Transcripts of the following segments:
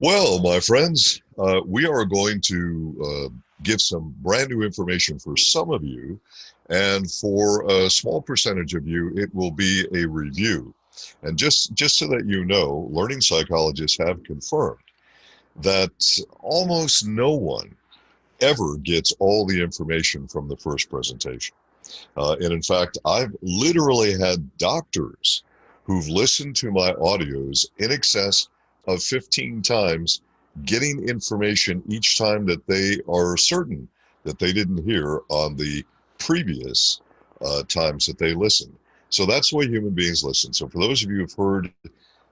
Well, my friends, we are going to give some brand new information for some of you, and for a small percentage of you, it will be a review. And just so that you know, learning psychologists have confirmed that almost no one ever gets all the information from the first presentation. And in fact, I've literally had doctors who've listened to my audios in excess of 15 times, getting information each time that they are certain that they didn't hear on the previous times that they listened. So that's the way human beings listen. So for those of you who've heard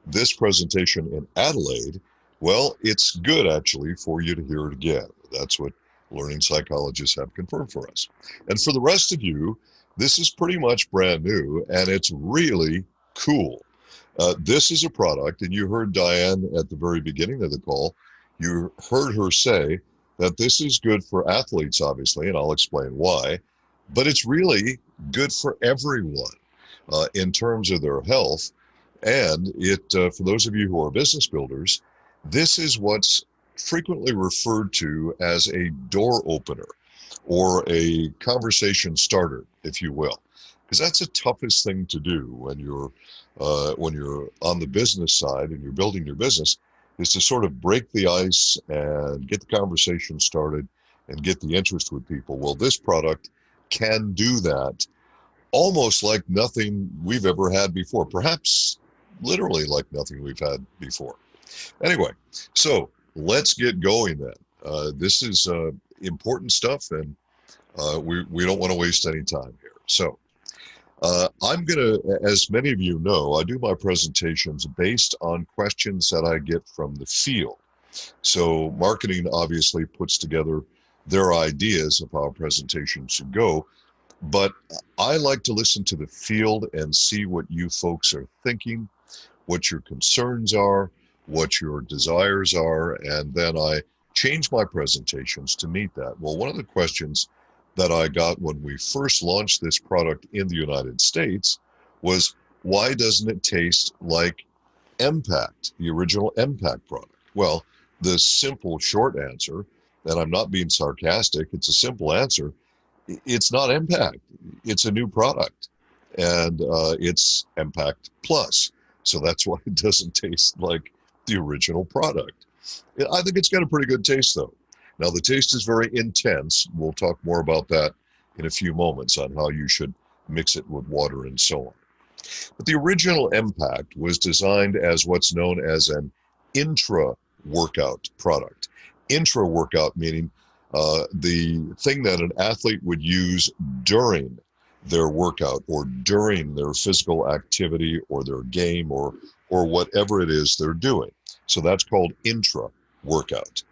this presentation in Adelaide, well, it's good actually for you to hear it again. That's what learning psychologists have confirmed for us. And for the rest of you, this is pretty much brand new and it's really cool. This is a product, and you heard Diane at the very beginning of the call, you heard her say that this is good for athletes, obviously, and I'll explain why, but it's really good for everyone in terms of their health. And for those of you who are business builders, this is what's frequently referred to as a door opener or a conversation starter, if you will, because that's the toughest thing to do when you're on the business side and you're building your business, is to sort of break the ice and get the conversation started and get the interest with people. Well, this product can do that almost like nothing we've ever had before, perhaps literally like nothing we've had before. Anyway, so let's get going then. This is important stuff, and we don't want to waste any time here. So I'm going to, as many of you know, I do my presentations based on questions that I get from the field. So marketing obviously puts together their ideas of how a presentation should go, but I like to listen to the field and see what you folks are thinking, what your concerns are, what your desires are, and then I change my presentations to meet that. Well, one of the questions that I got when we first launched this product in the United States was, why doesn't it taste like Empact, the original Empact product? Well, the simple short answer, and I'm not being sarcastic, it's a simple answer. It's not Empact. It's a new product, and it's Empact Plus. So that's why it doesn't taste like the original product. I think it's got a pretty good taste, though. Now, the taste is very intense. We'll talk more about that in a few moments on how you should mix it with water and so on. But the original Empact was designed as what's known as an intra-workout product. Intra-workout meaning the thing that an athlete would use during their workout or during their physical activity or their game or whatever it is they're doing. So that's called intra-workout.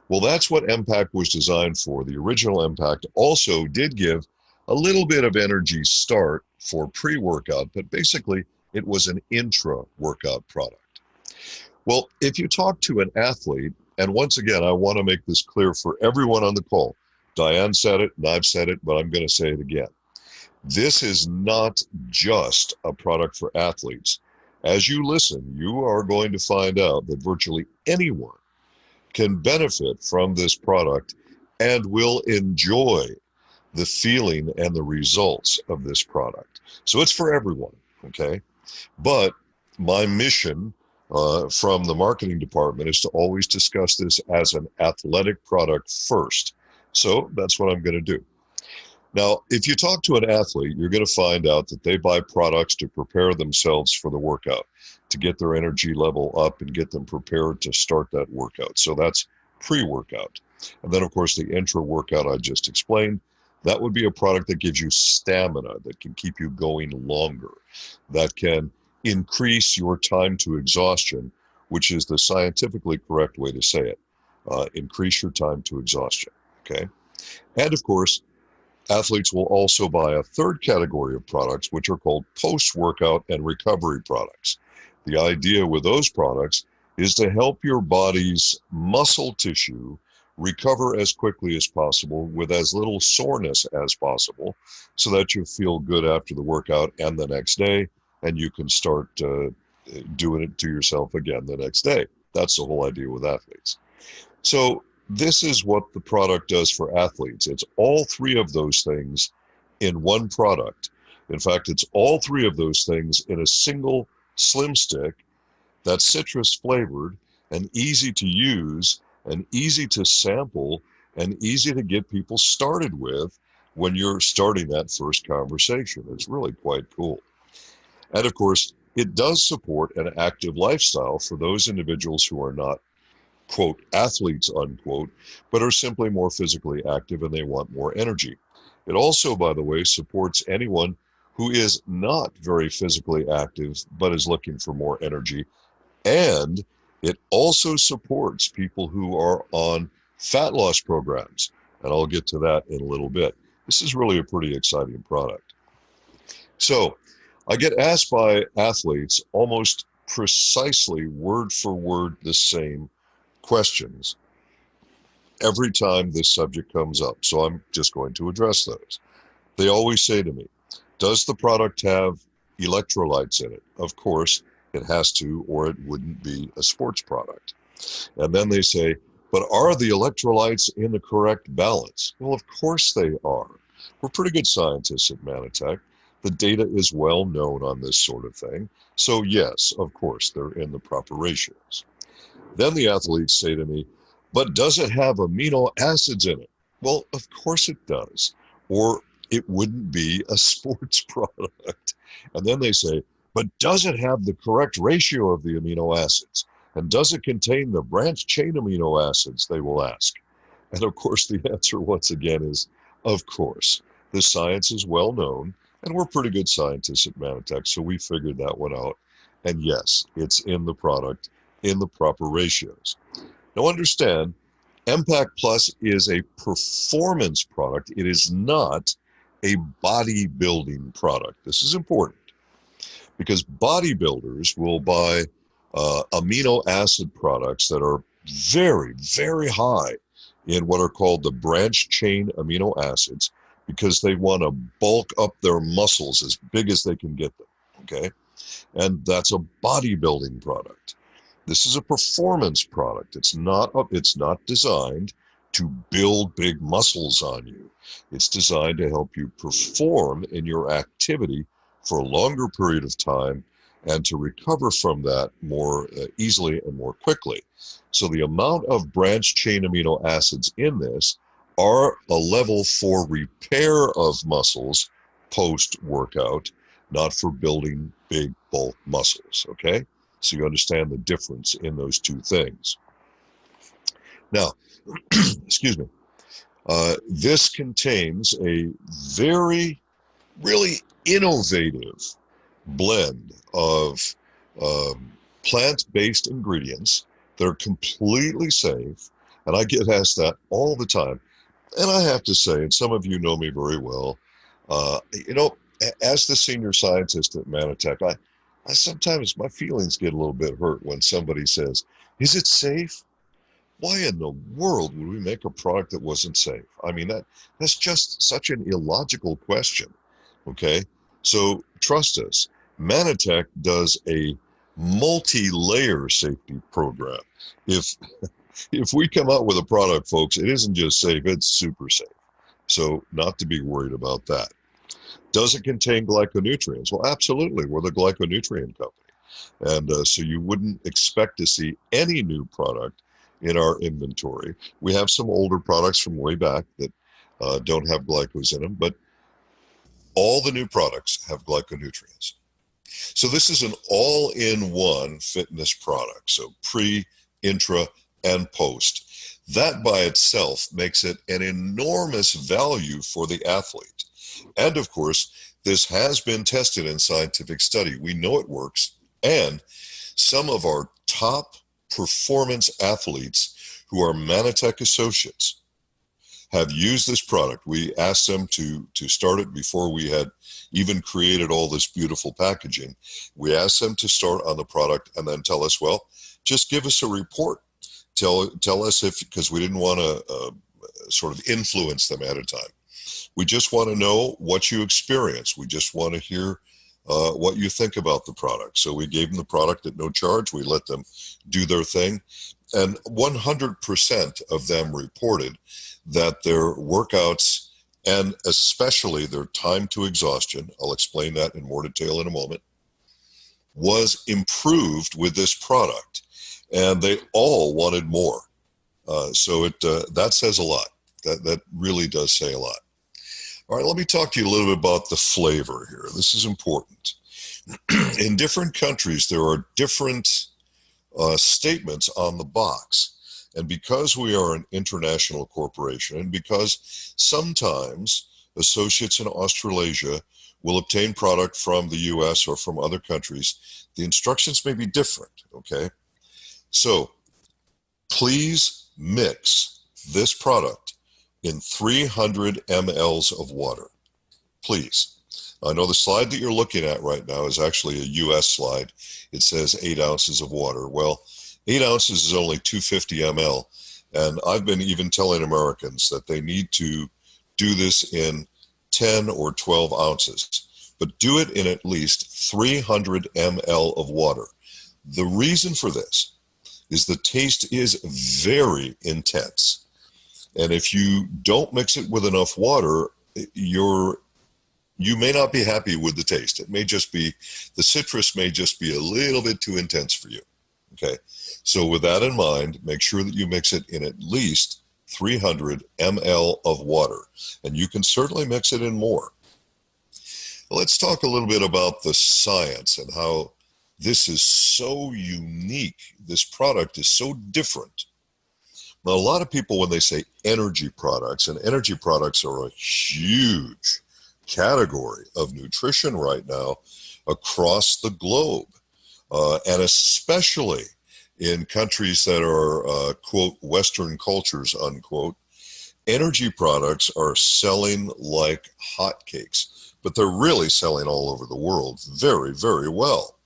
Well, that's what Empact was designed for. The original Empact also did give a little bit of energy start for pre-workout, but basically it was an intra-workout product. Well, if you talk to an athlete, and once again, I want to make this clear for everyone on the call. Diane said it, and I've said it, but I'm going to say it again. This is not just a product for athletes. As you listen, you are going to find out that virtually anyone can benefit from this product and will enjoy the feeling and the results of this product. So it's for everyone, okay? But my mission from the marketing department is to always discuss this as an athletic product first. So that's what I'm going to do. Now, if you talk to an athlete, you're going to find out that they buy products to prepare themselves for the workout, to get their energy level up and get them prepared to start that workout. So that's pre-workout. And then, of course, the intra-workout I just explained, that would be a product that gives you stamina, that can keep you going longer, that can increase your time to exhaustion, which is the scientifically correct way to say it. Increase your time to exhaustion, okay? And, of course, athletes will also buy a third category of products, which are called post-workout and recovery products. The idea with those products is to help your body's muscle tissue recover as quickly as possible with as little soreness as possible so that you feel good after the workout and the next day, and you can start doing it to yourself again the next day. That's the whole idea with athletes. So this is what the product does for athletes. It's all three of those things in one product. In fact, it's all three of those things in a single slim stick that's citrus flavored and easy to use and easy to sample and easy to get people started with when you're starting that first conversation. It's really quite cool. And of course, it does support an active lifestyle for those individuals who are not, quote, athletes, unquote, but are simply more physically active and they want more energy. It also, by the way, supports anyone who is not very physically active but is looking for more energy. And it also supports people who are on fat loss programs. And I'll get to that in a little bit. This is really a pretty exciting product. So I get asked by athletes almost precisely word for word the same questions every time this subject comes up. So I'm just going to address those. They always say to me, does the product have electrolytes in it? Of course, it has to, or it wouldn't be a sports product. And then they say, but are the electrolytes in the correct balance? Well, of course they are. We're pretty good scientists at Manatech. The data is well known on this sort of thing. So yes, of course, they're in the proper ratios. Then the athletes say to me, but does it have amino acids in it? Well, of course it does, or it wouldn't be a sports product. And then they say, but does it have the correct ratio of the amino acids? And does it contain the branched chain amino acids, they will ask. And of course, the answer once again is, of course. The science is well known, and we're pretty good scientists at Manatech, so we figured that one out. And yes, it's in the product in the proper ratios. Now understand, Empact Plus is a performance product. It is not a bodybuilding product. This is important because bodybuilders will buy amino acid products that are very, very high in what are called the branched chain amino acids because they want to bulk up their muscles as big as they can get them, okay? And that's a bodybuilding product. This is a performance product. It's not designed to build big muscles on you. It's designed to help you perform in your activity for a longer period of time and to recover from that more easily and more quickly. So the amount of branched chain amino acids in this are a level for repair of muscles post-workout, not for building big bulk muscles, okay? So you understand the difference in those two things. Now, excuse me, this contains a very, really innovative blend of plant-based ingredients that are completely safe, and I get asked that all the time. And I have to say, and some of you know me very well, you know, as the senior scientist at Manatech, I sometimes, my feelings get a little bit hurt when somebody says, is it safe? Why in the world would we make a product that wasn't safe? I mean, that's just such an illogical question, okay? So trust us, Manatech does a multi-layer safety program. If we come out with a product, folks, it isn't just safe, it's super safe. So not to be worried about that. Does it contain glyconutrients? Well, absolutely. We're the glyconutrient company. And so you wouldn't expect to see any new product in our inventory. We have some older products from way back that don't have glycos in them, but all the new products have glyconutrients. So this is an all-in-one fitness product. So pre, intra, and post. That by itself makes it an enormous value for the athlete. And of course, this has been tested in scientific study. We know it works. And some of our top performance athletes who are Manatech associates have used this product. We asked them to start it before we had even created all this beautiful packaging. We asked them to start on the product and then tell us, well, just give us a report. Tell us if, because we didn't want to sort of influence them ahead of time. We just want to know what you experience. We just want to hear what you think about the product. So we gave them the product at no charge. We let them do their thing. And 100% of them reported that their workouts, and especially their time to exhaustion, I'll explain that in more detail in a moment, was improved with this product. And they all wanted more. So that says a lot. That really does say a lot. All right, let me talk to you a little bit about the flavor here. This is important. In different countries, there are different statements on the box. And because we are an international corporation, and because sometimes associates in Australasia will obtain product from the US or from other countries, the instructions may be different, okay? So please mix this product in 300 mLs of water, please. I know the slide that you're looking at right now is actually a US slide. It says 8 ounces of water. Well, 8 ounces is only 250 ml. And I've been even telling Americans that they need to do this in 10 or 12 ounces, but do it in at least 300 ml of water. The reason for this is the taste is very intense. And if you don't mix it with enough water, you may not be happy with the taste. It may just be, the citrus may just be a little bit too intense for you. Okay, so with that in mind, make sure that you mix it in at least 300 ml of water. And you can certainly mix it in more. Let's talk a little bit about the science and how this is so unique. This product is so different. Now, a lot of people, when they say energy products, and energy products are a huge category of nutrition right now across the globe, and especially in countries that are, quote, Western cultures, unquote, energy products are selling like hotcakes, but they're really selling all over the world very, very well.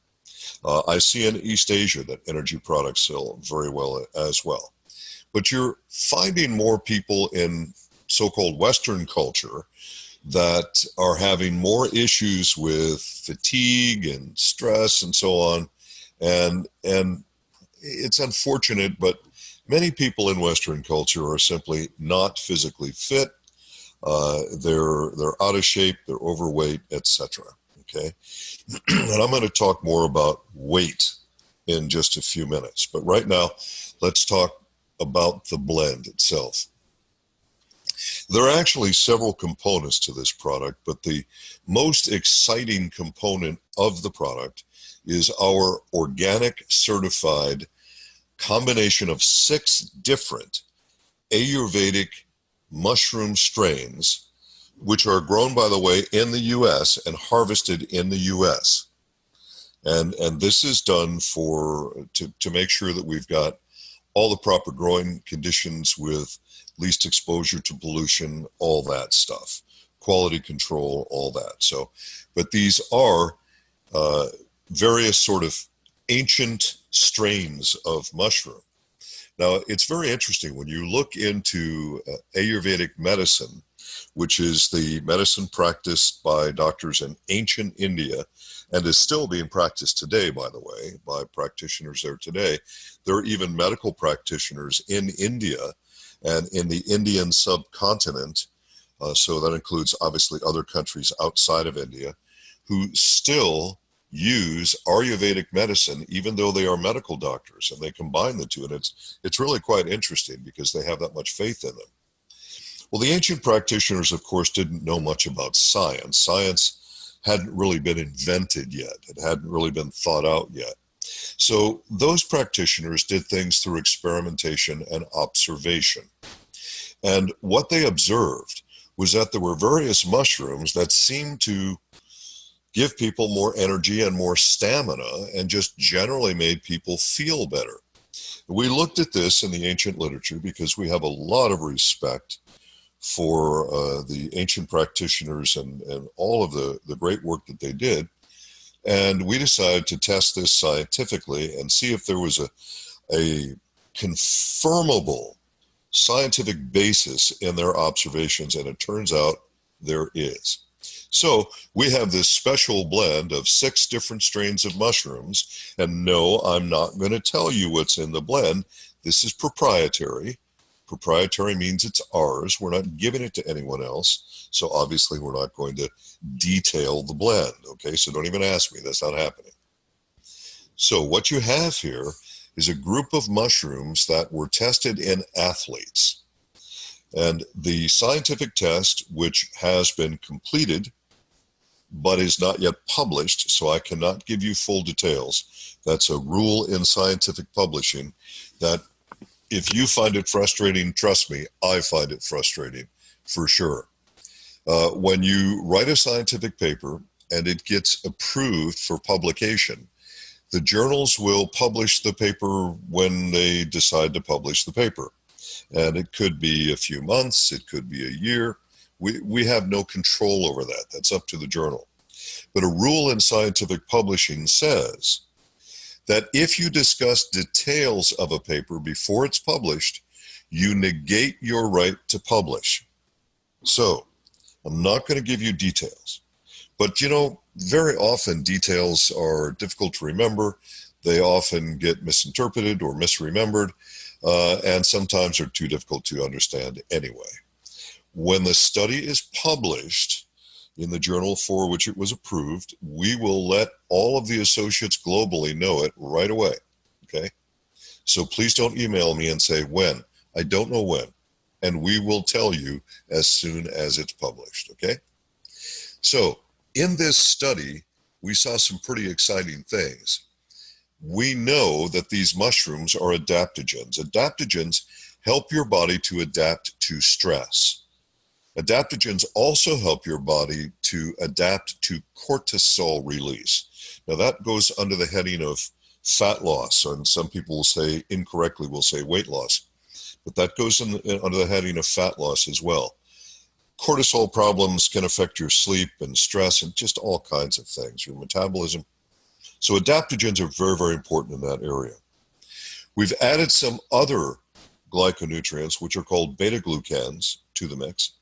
I see in East Asia that energy products sell very well as well. But you're finding more people in so-called Western culture that are having more issues with fatigue and stress and so on. And it's unfortunate, but many people in Western culture are simply not physically fit. They're out of shape, they're overweight, etc. Okay, and I'm going to talk more about weight in just a few minutes. But right now, let's talk about the blend itself. There are actually several components to this product, but the most exciting component of the product is our organic certified combination of 6 different Ayurvedic mushroom strains, which are grown, by the way, in the U.S. and harvested in the U.S. And this is done to make sure that we've got all the proper growing conditions with least exposure to pollution, all that stuff, quality control, all that. So, but these are various sort of ancient strains of mushroom. Now, it's very interesting when you look into Ayurvedic medicine, which is the medicine practiced by doctors in ancient India and is still being practiced today, by the way, by practitioners there today. There are even medical practitioners in India and in the Indian subcontinent, so that includes obviously other countries outside of India, who still use Ayurvedic medicine, even though they are medical doctors, and they combine the two. And it's really quite interesting because they have that much faith in them. Well, the ancient practitioners, of course, didn't know much about science. Science hadn't really been invented yet. It hadn't really been thought out yet. So those practitioners did things through experimentation and observation. And what they observed was that there were various mushrooms that seemed to give people more energy and more stamina and just generally made people feel better. We looked at this in the ancient literature because we have a lot of respect for the ancient practitioners and all of the great work that they did. And we decided to test this scientifically and see if there was a confirmable scientific basis in their observations, and it turns out there is. So we have this special blend of 6 different strains of mushrooms, and no, I'm not going to tell you what's in the blend. This is proprietary. Proprietary means it's ours. We're not giving it to anyone else. So obviously we're not going to detail the blend. Okay, so don't even ask me. That's not happening. So what you have here is a group of mushrooms that were tested in athletes. And the scientific test, which has been completed but is not yet published, so I cannot give you full details. That's a rule in scientific publishing that if you find it frustrating, trust me, I find it frustrating for sure. When you write a scientific paper and it gets approved for publication, the journals will publish the paper when they decide to publish the paper. And it could be a few months, it could be a year. We have no control over that. That's up to the journal. But a rule in scientific publishing says that if you discuss details of a paper before it's published, you negate your right to publish. So I'm not going to give you details. But, you know, very often details are difficult to remember. They often get misinterpreted or misremembered, and sometimes are too difficult to understand anyway. When the study is published in the journal for which it was approved, we will let all of the associates globally know it right away, okay? So please don't email me and say when. I don't know when, and we will tell you as soon as it's published, okay? So in this study, we saw some pretty exciting things. We know that these mushrooms are adaptogens. Adaptogens help your body to adapt to stress. Adaptogens also help your body to adapt to cortisol release. Now that goes under the heading of fat loss, and some people will say, incorrectly will say weight loss, but that goes under the heading of fat loss as well. Cortisol problems can affect your sleep and stress and just all kinds of things, your metabolism. So adaptogens are very, very important in that area. We've added some other glyconutrients, which are called beta-glucans, to the mix.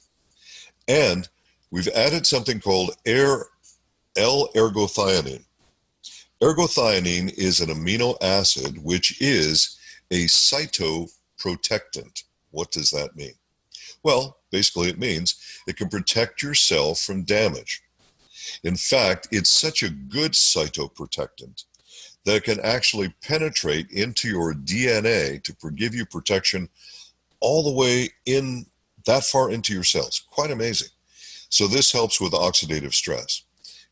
And we've added something called L-ergothioneine. Ergothioneine is an amino acid which is a cytoprotectant. What does that mean? Well, basically it means it can protect your cell from damage. In fact, it's such a good cytoprotectant that it can actually penetrate into your DNA to give you protection all the way in that far into your cells. Quite amazing. So this helps with oxidative stress.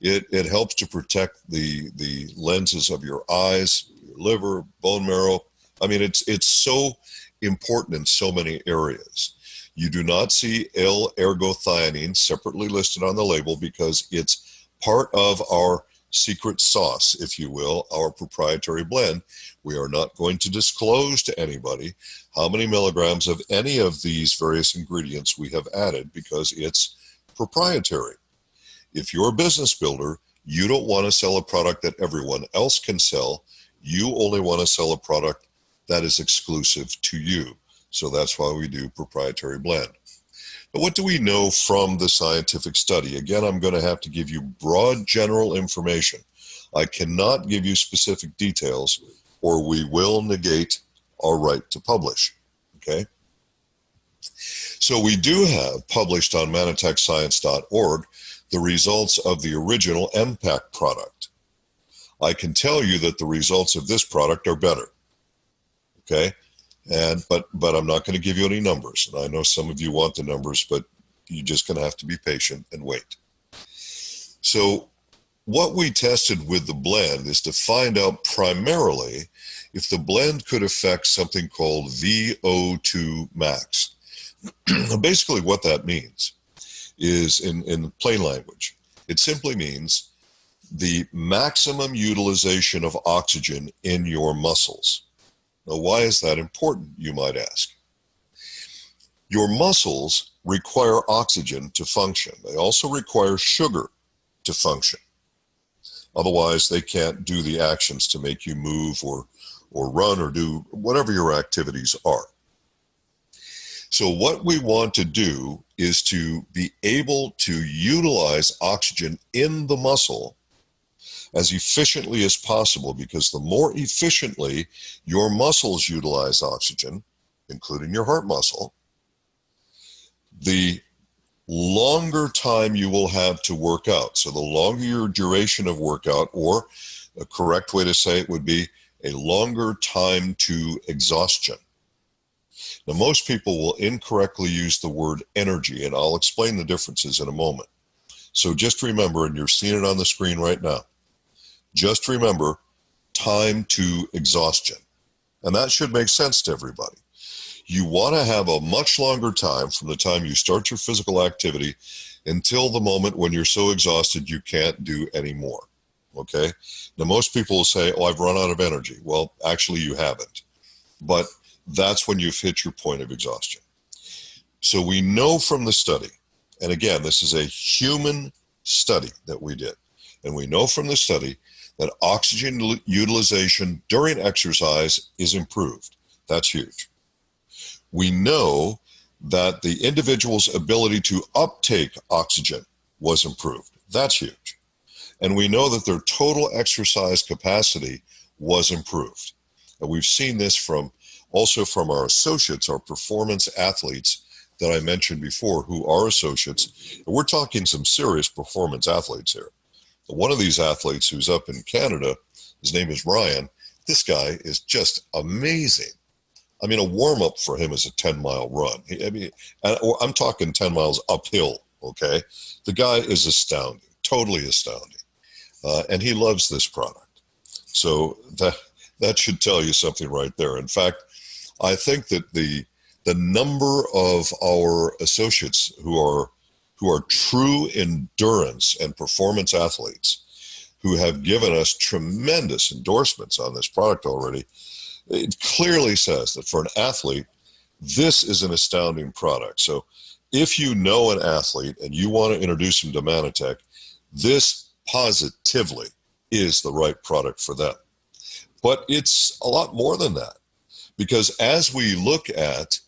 It helps to protect the lenses of your eyes, your liver, bone marrow. I mean, it's so important in so many areas. You do not see L-ergothioneine separately listed on the label because it's part of our secret sauce, if you will, our proprietary blend. We are not going to disclose to anybody how many milligrams of any of these various ingredients we have added because it's proprietary. If you're a business builder, you don't want to sell a product that everyone else can sell. You only want to sell a product that is exclusive to you. So that's why we do proprietary blend. But what do we know from the scientific study? Again, I'm going to have to give you broad general information. I cannot give you specific details or we will negate our right to publish, okay? So we do have published on manatechscience.org the results of the original Empact product. I can tell you that the results of this product are better, okay? But I'm not going to give you any numbers. And I know some of you want the numbers, but you're just going to have to be patient and wait. So what we tested with the blend is to find out primarily if the blend could affect something called VO2 max. Basically what that means is, in plain language, it simply means the maximum utilization of oxygen in your muscles. Now, why is that important, you might ask? Your muscles require oxygen to function. They also require sugar to function. Otherwise, they can't do the actions to make you move or run or do whatever your activities are. So what we want to do is to be able to utilize oxygen in the muscle as efficiently as possible, because the more efficiently your muscles utilize oxygen, including your heart muscle, the longer time you will have to work out. So the longer your duration of workout, or a correct way to say it would be a longer time to exhaustion. Now, most people will incorrectly use the word energy, and I'll explain the differences in a moment. So just remember, and you're seeing it on the screen right now, just remember time to exhaustion. And that should make sense to everybody. You want to have a much longer time from the time you start your physical activity until the moment when you're so exhausted you can't do any more. Okay? Now, most people will say, oh, I've run out of energy. Well, actually, you haven't. But that's when you've hit your point of exhaustion. So we know from the study, and again, this is a human study that we did, and we know from the study that oxygen utilization during exercise is improved. That's huge. We know that the individual's ability to uptake oxygen was improved. That's huge. And we know that their total exercise capacity was improved. And we've seen this also from our associates, our performance athletes that I mentioned before, who are associates. And we're talking some serious performance athletes here. One of these athletes who's up in Canada, his name is Ryan. This guy is just amazing. I mean, a warm-up for him is a 10-mile run. I'm talking 10 miles uphill, okay? The guy is astounding, totally astounding. And he loves this product. So that should tell you something right there. In fact, I think that the number of our associates who are true endurance and performance athletes who have given us tremendous endorsements on this product already, it clearly says that for an athlete, this is an astounding product. So if you know an athlete and you want to introduce him to Manatech, this positively is the right product for them. But it's a lot more than that, because as we look at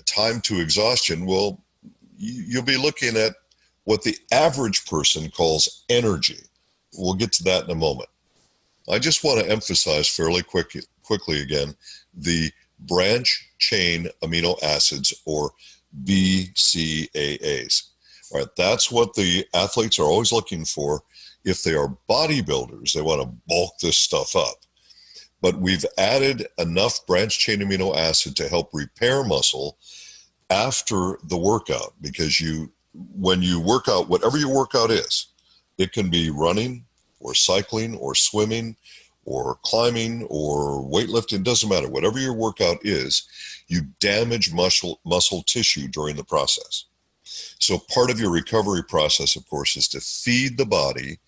time to exhaustion, well, you'll be looking at what the average person calls energy. We'll get to that in a moment. I just want to emphasize fairly quickly again, the branch chain amino acids, or BCAAs. All right, that's what the athletes are always looking for. If they are bodybuilders, they want to bulk this stuff up. But we've added enough branch chain amino acid to help repair muscle after the workout, because when you work out, whatever your workout is, it can be running or cycling or swimming or climbing or weightlifting, doesn't matter. Whatever your workout is, you damage muscle tissue during the process. So part of your recovery process, of course, is to feed the body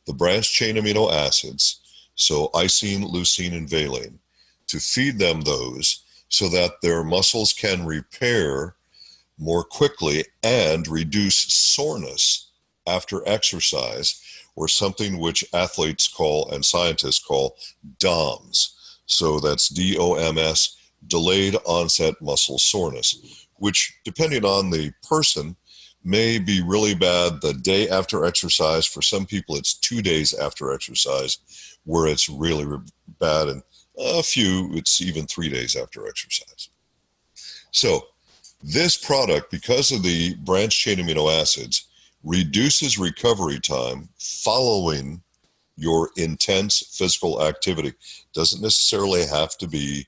the branch chain amino acids, so isoleucine, leucine, and valine, to feed them those so that their muscles can repair more quickly and reduce soreness after exercise, or something which athletes call and scientists call DOMS. So that's DOMS, delayed onset muscle soreness, which, depending on the person, may be really bad the day after exercise. For some people, it's 2 days after exercise where it's really bad, and a few, it's even 3 days after exercise. So this product, because of the branch chain amino acids, reduces recovery time following your intense physical activity. Doesn't necessarily have to be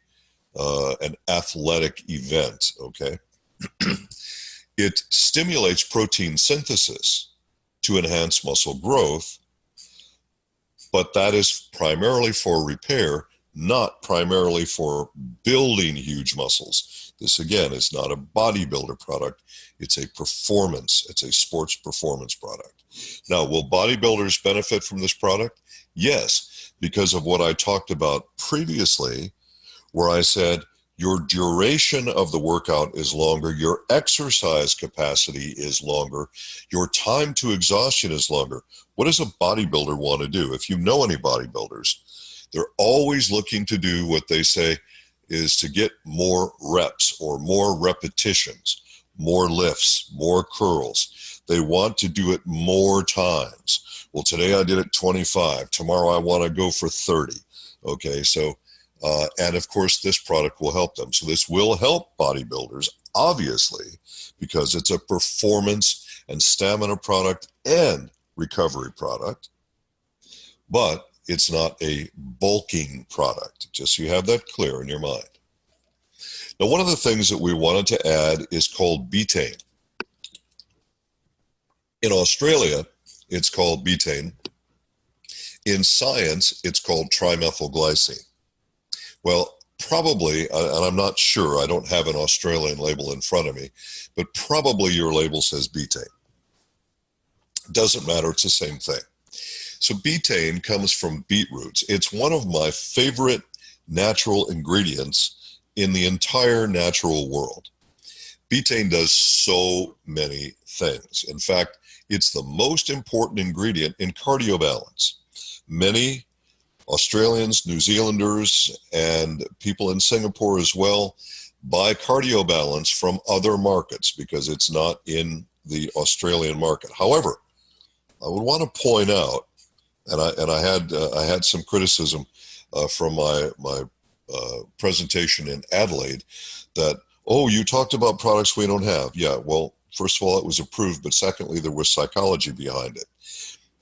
an athletic event, okay? It stimulates protein synthesis to enhance muscle growth, but that is primarily for repair, not primarily for building huge muscles. This, again, is not a bodybuilder product. It's a sports performance product. Now, will bodybuilders benefit from this product? Yes, because of what I talked about previously, where I said your duration of the workout is longer, your exercise capacity is longer, your time to exhaustion is longer. What does a bodybuilder want to do? If you know any bodybuilders, they're always looking to do what they say is to get more reps or more repetitions, more lifts, more curls. They want to do it more times. Well, today I did it 25. Tomorrow I want to go for 30. Okay, so, and of course this product will help them. So this will help bodybuilders, obviously, because it's a performance and stamina product and recovery product, but it's not a bulking product, just so you have that clear in your mind. Now, one of the things that we wanted to add is called betaine. In Australia, it's called betaine. In science, it's called trimethylglycine. Well, probably, and I'm not sure, I don't have an Australian label in front of me, but probably your label says betaine. Doesn't matter, it's the same thing. So betaine comes from beetroots. It's one of my favorite natural ingredients in the entire natural world. Betaine does so many things. In fact, it's the most important ingredient in cardio balance. Many Australians, New Zealanders, and people in Singapore as well buy cardio balance from other markets because it's not in the Australian market. However, I would want to point out, and I had some criticism from my presentation in Adelaide that, oh, you talked about products we don't have. Yeah, well, first of all, it was approved, but secondly, there was psychology behind it.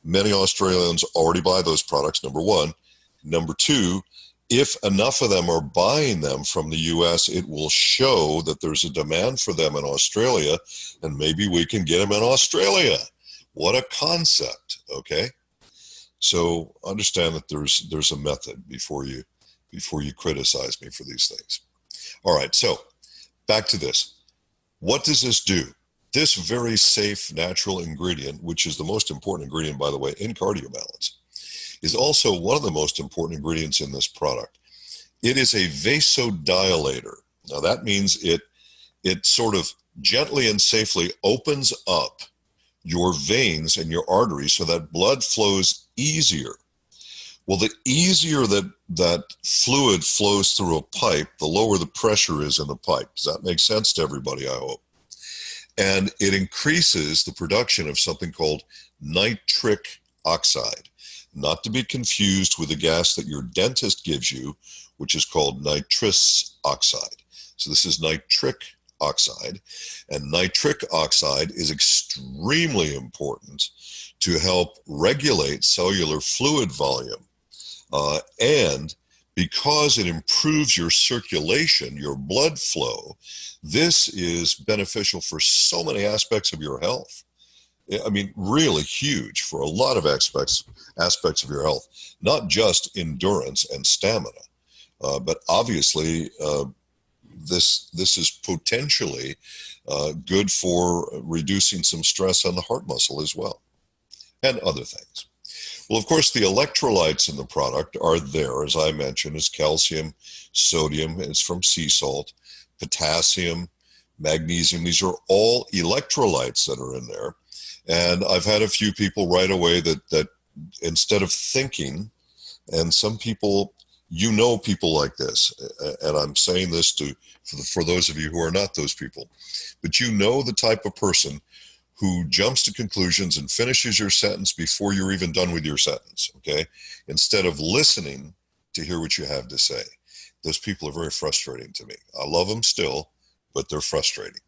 Many Australians already buy those products, number one. Number two, if enough of them are buying them from the US, it will show that there's a demand for them in Australia, and maybe we can get them in Australia. What a concept, okay? So understand that there's a method before you criticize me for these things. All right, so back to this. What does this do? This very safe natural ingredient, which is the most important ingredient, by the way, in cardio balance, is also one of the most important ingredients in this product. It is a vasodilator. Now that means it sort of gently and safely opens up your veins and your arteries so that blood flows easier. Well, the easier that fluid flows through a pipe, the lower the pressure is in the pipe. Does that make sense to everybody, I hope? And it increases the production of something called nitric oxide, not to be confused with the gas that your dentist gives you, which is called nitrous oxide. So this is nitric oxide, and nitric oxide is extremely important to help regulate cellular fluid volume. And because it improves your circulation, your blood flow, this is beneficial for so many aspects of your health. I mean, really huge for a lot of aspects of your health, not just endurance and stamina, but obviously this is potentially good for reducing some stress on the heart muscle as well, and other things. Well, of course, the electrolytes in the product are there, as I mentioned, is calcium, sodium, it's from sea salt, potassium, magnesium. These are all electrolytes that are in there. And I've had a few people right away that instead of thinking, and some people, you know, people like this, and I'm saying this for those of you who are not those people, but you know the type of person who jumps to conclusions and finishes your sentence before you're even done with your sentence, okay? Instead of listening to hear what you have to say. Those people are very frustrating to me. I love them still, but they're frustrating.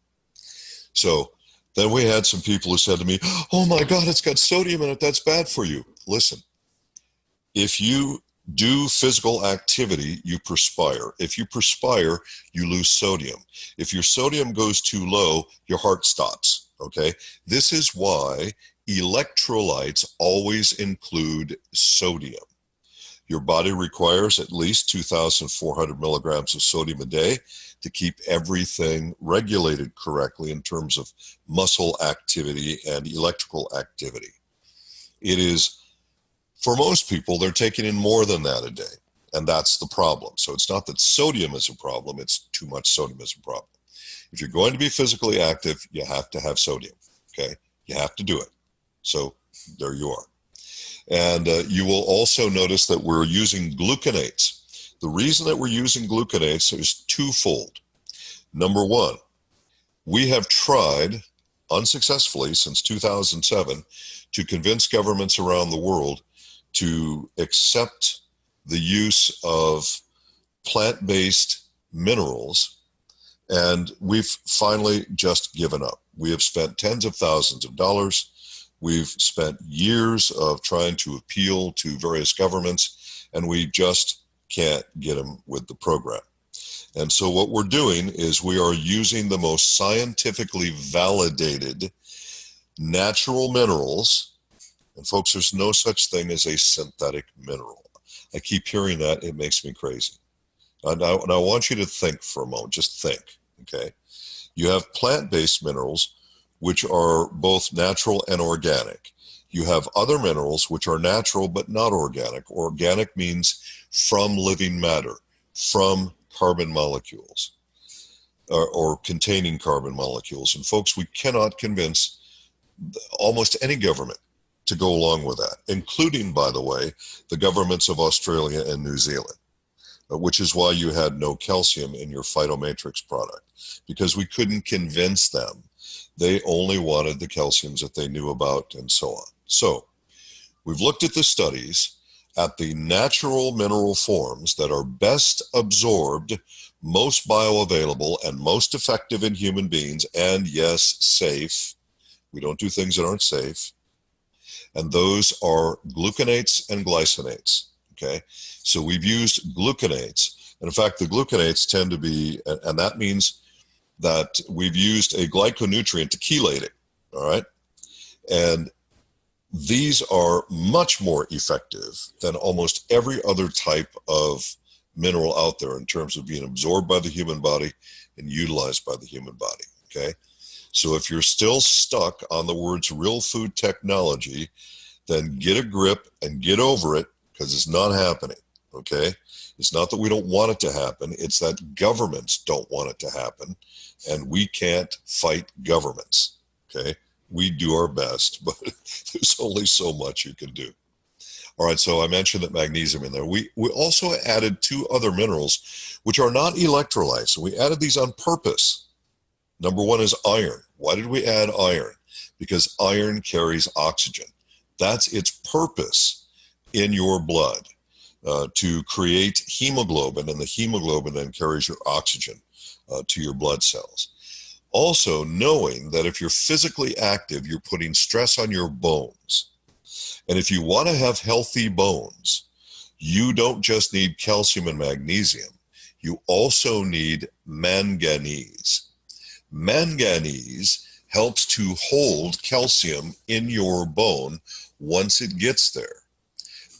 So then we had some people who said to me, oh my God, it's got sodium in it, that's bad for you. Listen, if you do physical activity, you perspire. If you perspire, you lose sodium. If your sodium goes too low, your heart stops. Okay, this is why electrolytes always include sodium. Your body requires at least 2,400 milligrams of sodium a day to keep everything regulated correctly in terms of muscle activity and electrical activity. It is, for most people, they're taking in more than that a day, and that's the problem. So it's not that sodium is a problem, it's too much sodium is a problem. If you're going to be physically active, you have to have sodium, okay? You have to do it. So there you are. And you will also notice that we're using gluconates. The reason that we're using gluconates is twofold. Number one, we have tried unsuccessfully since 2007 to convince governments around the world to accept the use of plant-based minerals, and we've finally just given up. We have spent tens of thousands of dollars. We've spent years of trying to appeal to various governments, and we just can't get them with the program. And so what we're doing is we are using the most scientifically validated natural minerals. And folks, there's no such thing as a synthetic mineral. I keep hearing that. It makes me crazy. And I want you to think for a moment. Just think, okay? You have plant-based minerals, which are both natural and organic. You have other minerals which are natural but not organic. Organic means from living matter, from carbon molecules, or containing carbon molecules. And folks, we cannot convince almost any government to go along with that, including, by the way, the governments of Australia and New Zealand, which is why you had no calcium in your Phytomatrix product, because we couldn't convince them. They only wanted the calciums that they knew about, and so on. So we've looked at the studies at the natural mineral forms that are best absorbed, most bioavailable, and most effective in human beings, and yes, safe. We don't do things that aren't safe. And those are gluconates and glycinates, okay? So we've used gluconates, and in fact, the gluconates tend to be, and that means that we've used a glyconutrient to chelate it, all right? And these are much more effective than almost every other type of mineral out there in terms of being absorbed by the human body and utilized by the human body, okay? So if you're still stuck on the words real food technology, then get a grip and get over it, because it's not happening, okay? It's not that we don't want it to happen. It's that governments don't want it to happen, and we can't fight governments, okay? We do our best, but there's only so much you can do. All right, so I mentioned that magnesium in there. We also added two other minerals, which are not electrolytes, and we added these on purpose. Number one is iron. Why did we add iron? Because iron carries oxygen. That's its purpose in your blood, to create hemoglobin, and the hemoglobin then carries your oxygen to your blood cells. Also, knowing that if you're physically active, you're putting stress on your bones. And if you want to have healthy bones, you don't just need calcium and magnesium. You also need manganese. Manganese helps to hold calcium in your bone once it gets there.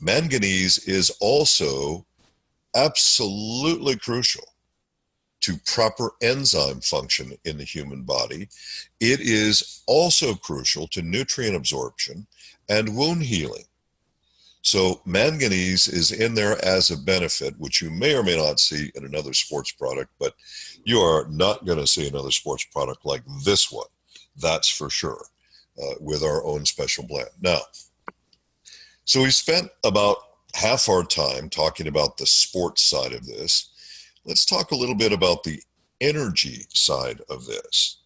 Manganese is also absolutely crucial to proper enzyme function in the human body. It is also crucial to nutrient absorption and wound healing. So manganese is in there as a benefit, which you may or may not see in another sports product, but you are not going to see another sports product like this one, that's for sure, with our own special blend. Now, so we spent about half our time talking about the sports side of this. Let's talk a little bit about the energy side of this.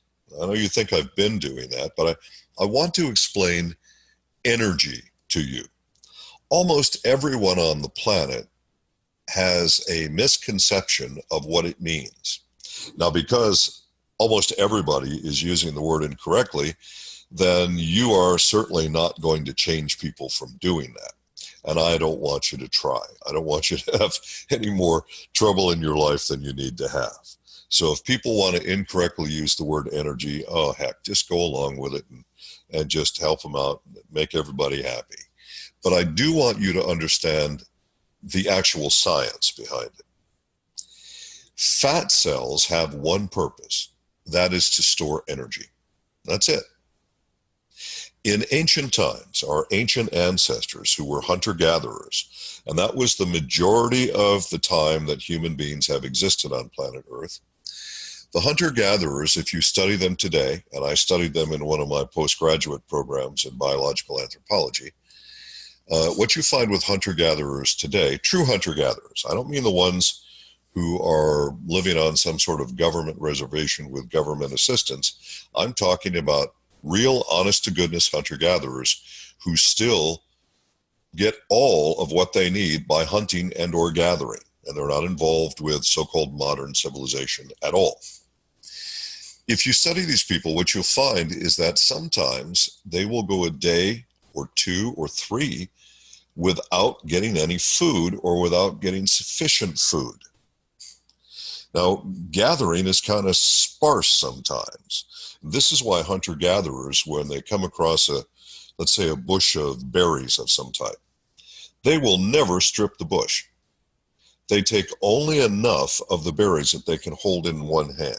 I know you think I've been doing that, but I want to explain energy to you. Almost everyone on the planet has a misconception of what it means. Now, because almost everybody is using the word incorrectly, then you are certainly not going to change people from doing that. And I don't want you to try. I don't want you to have any more trouble in your life than you need to have. So if people want to incorrectly use the word energy, oh heck, just go along with it and just help them out, make everybody happy. But I do want you to understand the actual science behind it. Fat cells have one purpose. That is to store energy. That's it. In ancient times, our ancient ancestors who were hunter-gatherers, and that was the majority of the time that human beings have existed on planet Earth, the hunter-gatherers, if you study them today, and I studied them in one of my postgraduate programs in biological anthropology, What you find with hunter-gatherers today, true hunter-gatherers, I don't mean the ones who are living on some sort of government reservation with government assistance. I'm talking about real, honest-to-goodness hunter-gatherers who still get all of what they need by hunting and or gathering, and they're not involved with so-called modern civilization at all. If you study these people, what you'll find is that sometimes they will go a day or 2 or 3 without getting any food or without getting sufficient food. Now, gathering is kind of sparse sometimes. This is why hunter-gatherers, when they come across let's say a bush of berries of some type, they will never strip the bush. They take only enough of the berries that they can hold in one hand,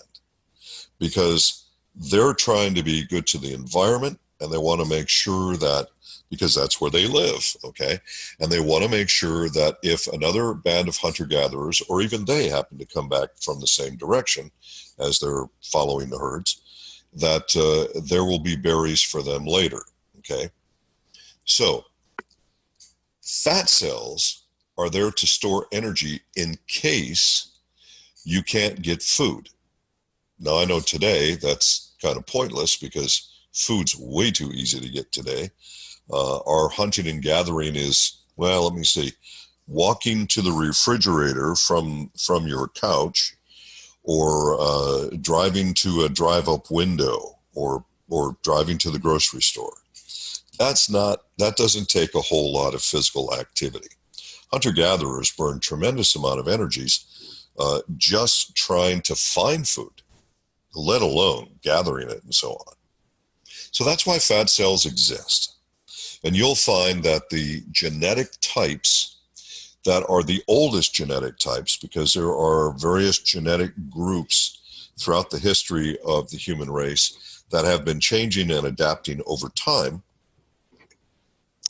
because they're trying to be good to the environment, and they want to make sure that, because that's where they live, okay? And they want to make sure that if another band of hunter-gatherers, or even they happen to come back from the same direction as they're following the herds, that there will be berries for them later, okay? So, fat cells are there to store energy in case you can't get food. Now, I know today that's kind of pointless because food's way too easy to get today. Our hunting and gathering is, well, let me see, walking to the refrigerator from your couch, or driving to a drive-up window, or driving to the grocery store. That doesn't take a whole lot of physical activity. Hunter-gatherers burn tremendous amount of energies just trying to find food, let alone gathering it and so on. So that's why fat cells exist. And you'll find that the genetic types that are the oldest genetic types, because there are various genetic groups throughout the history of the human race that have been changing and adapting over time,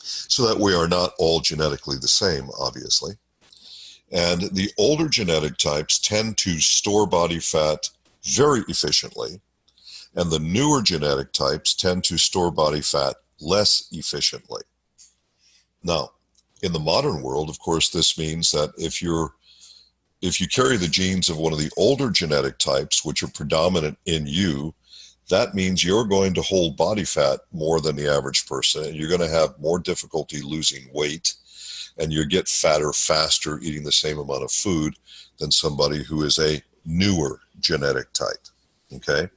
so that we are not all genetically the same, obviously. And the older genetic types tend to store body fat very efficiently, and the newer genetic types tend to store body fat less efficiently. Now, in the modern world, of course, this means that if you carry the genes of one of the older genetic types, which are predominant in you, that means you're going to hold body fat more than the average person, and you're going to have more difficulty losing weight, and you get fatter faster eating the same amount of food than somebody who is a newer genetic type, okay?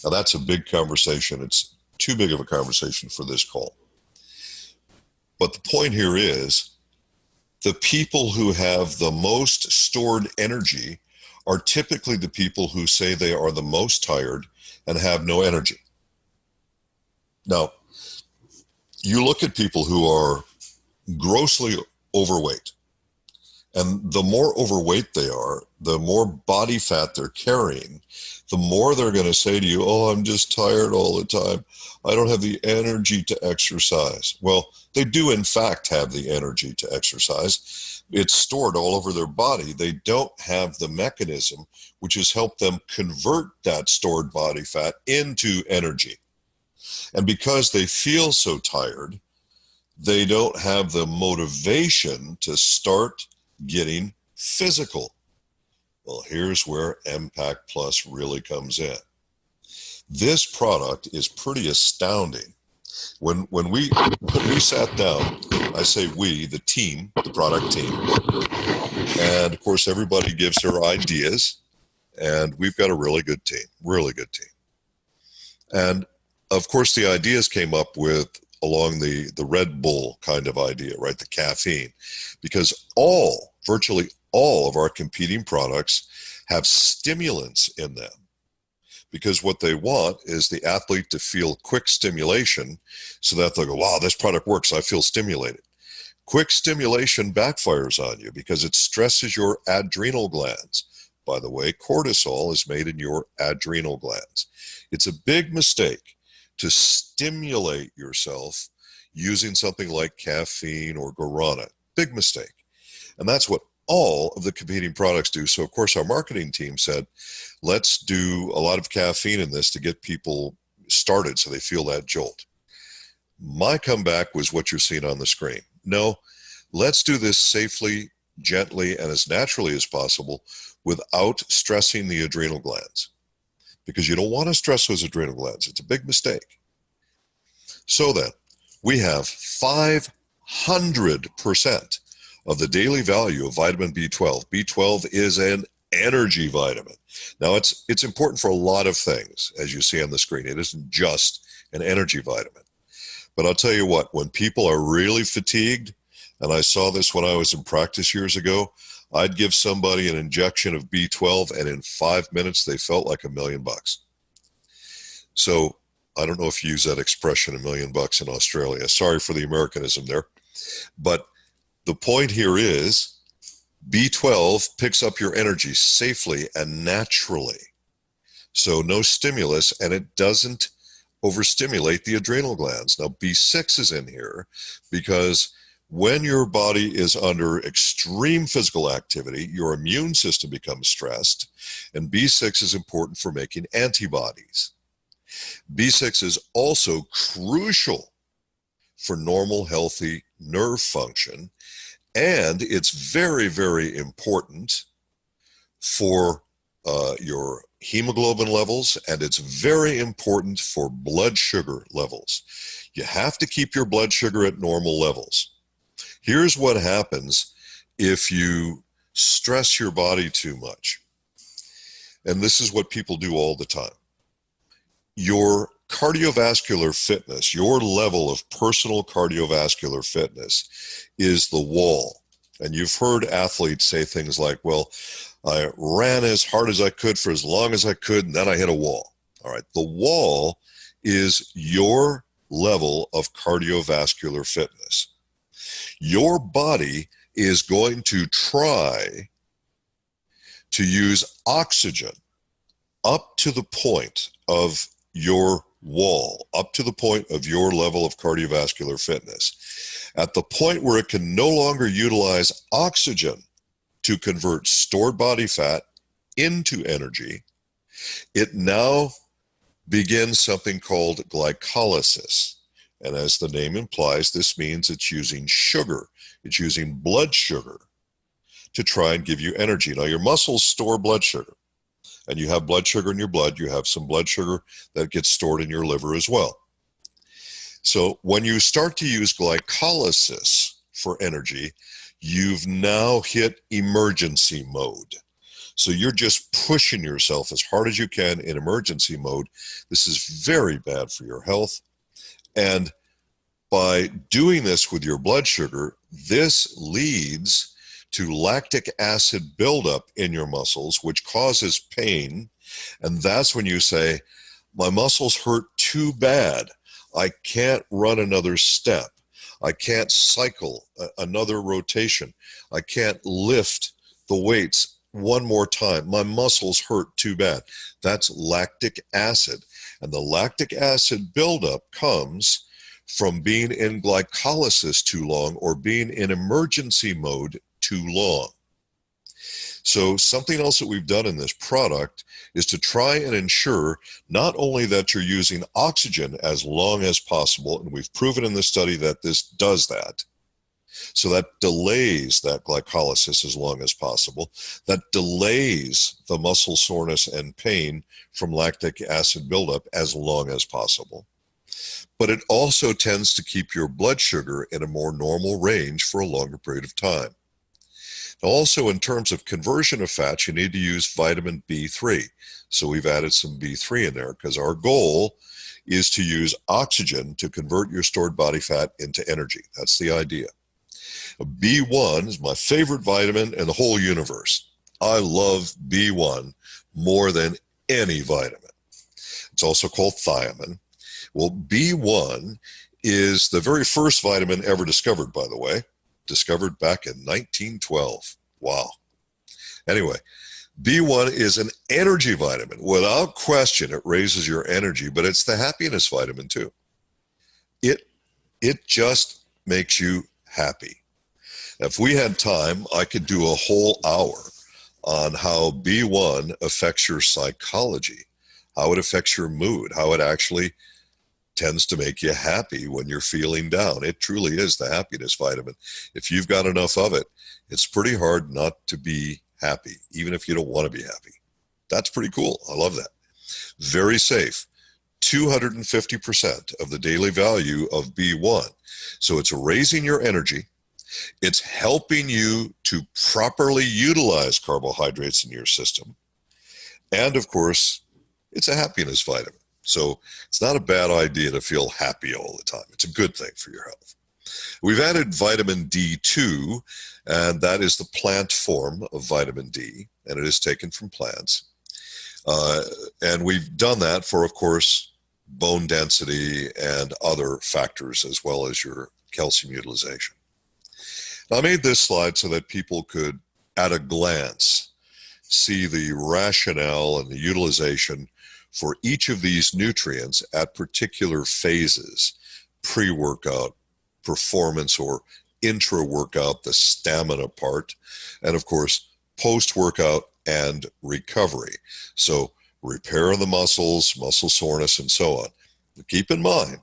Now, that's a big conversation. It's too big of a conversation for this call. But the point here is the people who have the most stored energy are typically the people who say they are the most tired and have no energy. Now, you look at people who are grossly overweight, and the more overweight they are, the more body fat they're carrying, the more they're going to say to you, oh, I'm just tired all the time. I don't have the energy to exercise. Well, they do in fact have the energy to exercise. It's stored all over their body. They don't have the mechanism which has helped them convert that stored body fat into energy. And because they feel so tired, they don't have the motivation to start getting physical. Well, here's where Empact Plus really comes in. This product is pretty astounding. When we sat down, I say we, the team, the product team, and of course everybody gives their ideas, and we've got a really good team. And of course the ideas came up with along the Red Bull kind of idea, right? The caffeine, because virtually all of our competing products have stimulants in them, because what they want is the athlete to feel quick stimulation so that they'll go, wow, this product works, I feel stimulated. Quick stimulation backfires on you because it stresses your adrenal glands. By the way, cortisol is made in your adrenal glands. It's a big mistake to stimulate yourself using something like caffeine or guarana. Big mistake. And that's what all of the competing products do. So, of course, our marketing team said, let's do a lot of caffeine in this to get people started so they feel that jolt. My comeback was what you're seeing on the screen. no, let's do this safely, gently, and as naturally as possible without stressing the adrenal glands, because you don't want to stress those adrenal glands. It's a big mistake. So then, we have 500% of the daily value of vitamin B12. B12 is an energy vitamin. Now, it's important for a lot of things, as you see on the screen. It isn't just an energy vitamin. But I'll tell you what, when people are really fatigued, and I saw this when I was in practice years ago, I'd give somebody an injection of B12, and in 5 minutes, they felt like $1 million. So I don't know if you use that expression, $1 million in Australia. Sorry for the Americanism there. But the point here is B12 picks up your energy safely and naturally. So no stimulus, and it doesn't overstimulate the adrenal glands. Now, B6 is in here because when your body is under extreme physical activity, your immune system becomes stressed, and B6 is important for making antibodies. B6 is also crucial for normal, healthy nerve function, and it's very, very important for your hemoglobin levels, and it's very important for blood sugar levels. You have to keep your blood sugar at normal levels. Here's what happens if you stress your body too much. And this is what people do all the time. Your cardiovascular fitness, your level of personal cardiovascular fitness is the wall. And you've heard athletes say things like, well, I ran as hard as I could for as long as I could, and then I hit a wall. All right, the wall is your level of cardiovascular fitness. Your body is going to try to use oxygen up to the point of your wall, up to the point of your level of cardiovascular fitness. At the point where it can no longer utilize oxygen to convert stored body fat into energy, it now begins something called glycolysis. And as the name implies, this means it's using sugar. It's using blood sugar to try and give you energy. Now, your muscles store blood sugar, and you have blood sugar in your blood. You have some blood sugar that gets stored in your liver as well. So when you start to use glycolysis for energy, you've now hit emergency mode. So you're just pushing yourself as hard as you can in emergency mode. This is very bad for your health. And by doing this with your blood sugar, this leads to lactic acid buildup in your muscles, which causes pain. And that's when you say, my muscles hurt too bad. I can't run another step. I can't cycle another rotation. I can't lift the weights one more time. My muscles hurt too bad. That's lactic acid. And the lactic acid buildup comes from being in glycolysis too long or being in emergency mode too long. So something else that we've done in this product is to try and ensure not only that you're using oxygen as long as possible, and we've proven in this study that this does that, so that delays that glycolysis as long as possible, that delays the muscle soreness and pain from lactic acid buildup as long as possible. But it also tends to keep your blood sugar in a more normal range for a longer period of time. Also, in terms of conversion of fats, you need to use vitamin B3. So we've added some B3 in there because our goal is to use oxygen to convert your stored body fat into energy. That's the idea. B1 is my favorite vitamin in the whole universe. I love B1 more than any vitamin. It's also called thiamine. Well, B1 is the very first vitamin ever discovered, by the way. Discovered back in 1912. Wow. Anyway, B1 is an energy vitamin. Without question, it raises your energy, but it's the happiness vitamin too. It just makes you happy. If we had time, I could do a whole hour on how B1 affects your psychology, how it affects your mood, how it actually tends to make you happy when you're feeling down. It truly is the happiness vitamin. If you've got enough of it, it's pretty hard not to be happy, even if you don't want to be happy. That's pretty cool. I love that. Very safe. 250% of the daily value of B1. So it's raising your energy. It's helping you to properly utilize carbohydrates in your system. And of course, it's a happiness vitamin. So it's not a bad idea to feel happy all the time. It's a good thing for your health. We've added vitamin D2, and that is the plant form of vitamin D, and it is taken from plants. And we've done that for, of course, bone density and other factors, as well as your calcium utilization. Now, I made this slide so that people could, at a glance, see the rationale and the utilization for each of these nutrients at particular phases: pre-workout, performance or intra-workout, the stamina part, and of course, post-workout and recovery. So repair of the muscles, muscle soreness, and so on. But keep in mind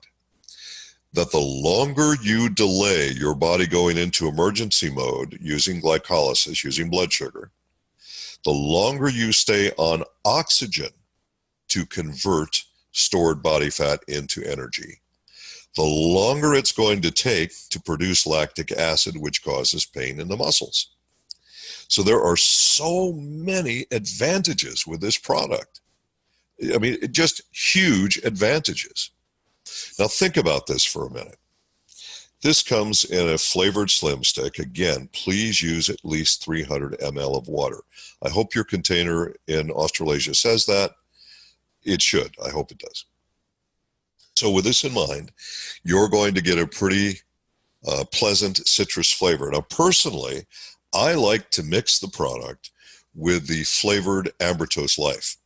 that the longer you delay your body going into emergency mode using glycolysis, using blood sugar, the longer you stay on oxygen to convert stored body fat into energy, the longer it's going to take to produce lactic acid, which causes pain in the muscles. So there are so many advantages with this product. I mean, just huge advantages. Now think about this for a minute. This comes in a flavored slim stick. Again, please use at least 300 ml of water. I hope your container in Australasia says that. It should. I hope it does. So with this in mind, you're going to get a pretty pleasant citrus flavor. Now, personally, I like to mix the product with the flavored Ambertos Life.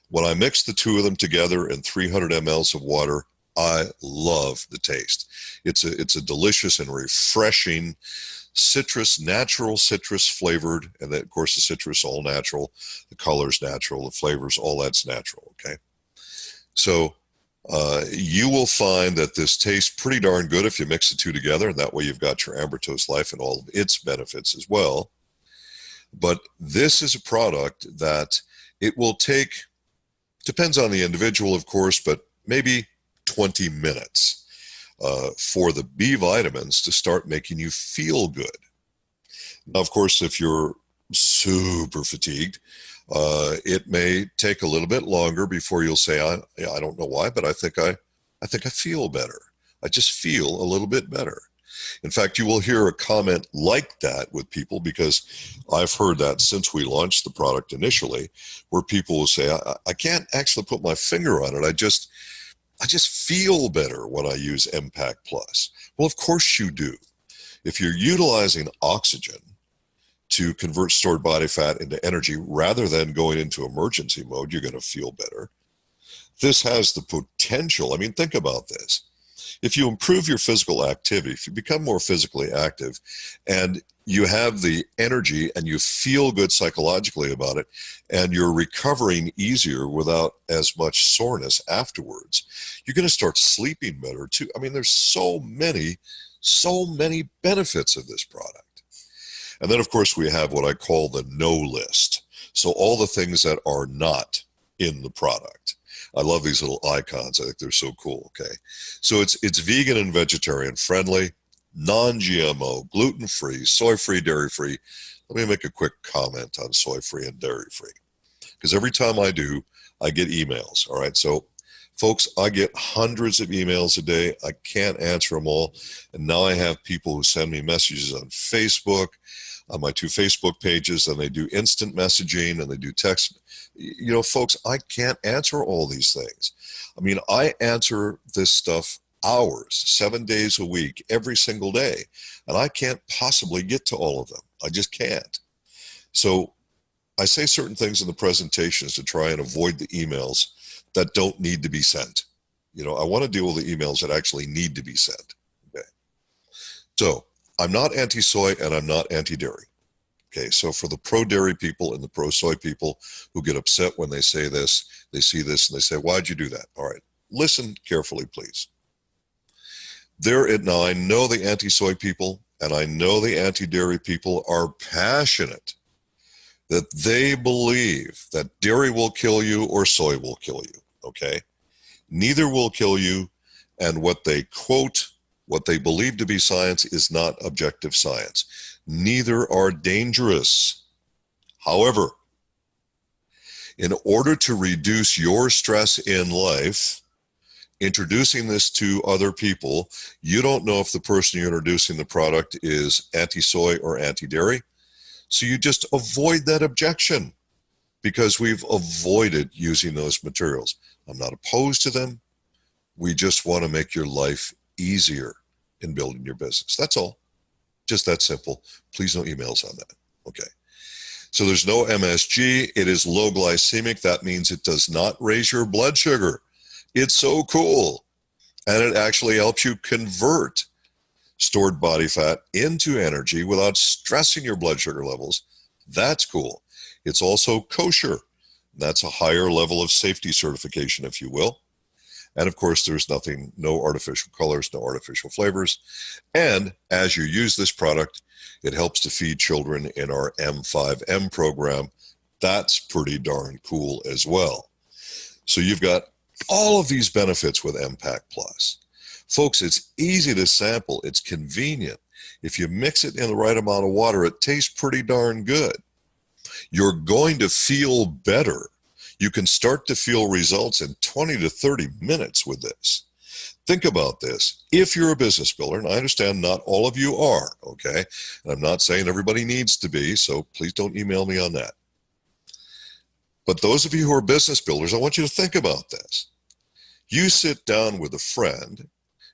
When I mix the two of them together in 300 mLs of water, I love the taste. It's a delicious and refreshing citrus, natural citrus flavored, and then, of course, the citrus all natural, the color's natural, the flavors, all that's natural, okay? So you will find that this tastes pretty darn good if you mix the two together, and that way you've got your Ambertos Life and all of its benefits as well. But this is a product that it will take, depends on the individual, of course, but maybe 20 minutes for the B vitamins to start making you feel good. Now, of course, if you're super fatigued, it may take a little bit longer before you'll say, I don't know why, but I think I feel better. I just feel a little bit better. In fact, you will hear a comment like that with people, because I've heard that since we launched the product initially, where people will say, I can't actually put my finger on it. I just feel better when I use Empact Plus. Well, of course you do. If you're utilizing oxygen to convert stored body fat into energy rather than going into emergency mode, you're going to feel better. This has the potential. I mean, think about this. If you improve your physical activity, if you become more physically active, and you have the energy and you feel good psychologically about it, and you're recovering easier without as much soreness afterwards, you're going to start sleeping better too. I mean, there's so many benefits of this product. And then, of course, we have what I call the no list. So all the things that are not in the product. I love these little icons. I think they're so cool, okay? So it's vegan and vegetarian friendly, non-GMO, gluten-free, soy-free, dairy-free. Let me make a quick comment on soy-free and dairy-free, because every time I do, I get emails, all right? So, folks, I get hundreds of emails a day. I can't answer them all. And now I have people who send me messages on Facebook, on my 2 Facebook pages, and they do instant messaging and they do text. You know, folks, I can't answer all these things. I mean, I answer this stuff hours, 7 days a week, every single day, and I can't possibly get to all of them. I just can't. So I say certain things in the presentations to try and avoid the emails that don't need to be sent. You know, I want to deal with the emails that actually need to be sent. Okay. So I'm not anti-soy and I'm not anti-dairy. Okay, so for the pro-dairy people and the pro-soy people who get upset when they say this, they see this and they say, why'd you do that? All right, listen carefully, please. Now I know the anti-soy people and I know the anti-dairy people are passionate that they believe that dairy will kill you or soy will kill you, okay? Neither will kill you, and what they quote, what they believe to be science is not objective science. Neither are dangerous. However, in order to reduce your stress in life, introducing this to other people, you don't know if the person you're introducing the product is anti-soy or anti-dairy. So you just avoid that objection because we've avoided using those materials. I'm not opposed to them. We just want to make your life easier in building your business. That's all. Just that simple. Please no emails on that. Okay. So there's no MSG. It is low glycemic. That means it does not raise your blood sugar. It's so cool. And it actually helps you convert stored body fat into energy without stressing your blood sugar levels. That's cool. It's also kosher. That's a higher level of safety certification, if you will. And of course, there's nothing, no artificial colors, no artificial flavors. And as you use this product, it helps to feed children in our M5M program. That's pretty darn cool as well. So you've got all of these benefits with Empact Plus. Folks, it's easy to sample. It's convenient. If you mix it in the right amount of water, it tastes pretty darn good. You're going to feel better. You can start to feel results in 20 to 30 minutes with this. Think about this. If you're a business builder, and I understand not all of you are, okay? And I'm not saying everybody needs to be, so please don't email me on that. But those of you who are business builders, I want you to think about this. You sit down with a friend.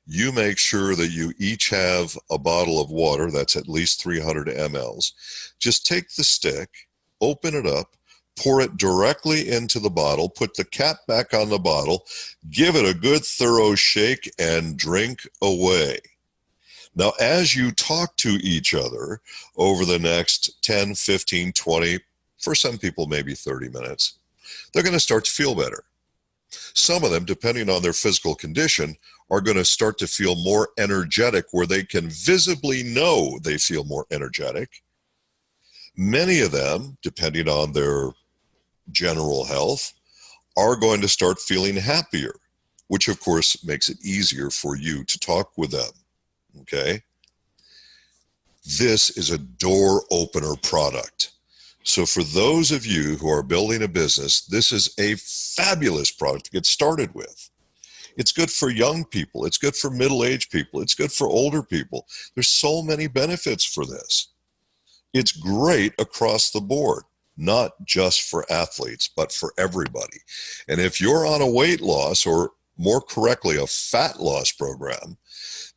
You make sure that you each have a bottle of water that's at least 300 mLs. Just take the stick, open it up, pour it directly into the bottle, put the cap back on the bottle, give it a good thorough shake, and drink away. Now, as you talk to each other over the next 10, 15, 20, for some people maybe 30 minutes, they're going to start to feel better. Some of them, depending on their physical condition, are going to start to feel more energetic, where they can visibly know they feel more energetic. Many of them, depending on their general health, are going to start feeling happier, which of course makes it easier for you to talk with them. Okay? This is a door opener product. So for those of you who are building a business, this is a fabulous product to get started with. It's good for young people. It's good for middle-aged people. It's good for older people. There's so many benefits for this. It's great across the board, not just for athletes, but for everybody. And if you're on a weight loss, or more correctly, a fat loss program,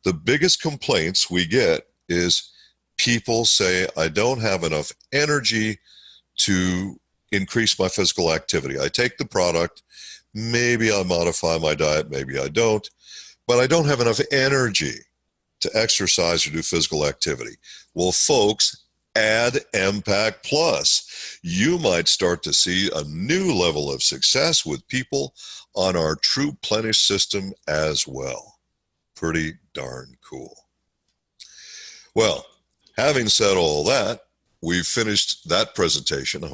the biggest complaints we get is people say, I don't have enough energy to increase my physical activity. I take the product, maybe I modify my diet, maybe I don't, but I don't have enough energy to exercise or do physical activity. Well, folks, add Empact Plus. You might start to see a new level of success with people on our True Plenish system as well. Pretty darn cool. Well, having said all that, we've finished that presentation.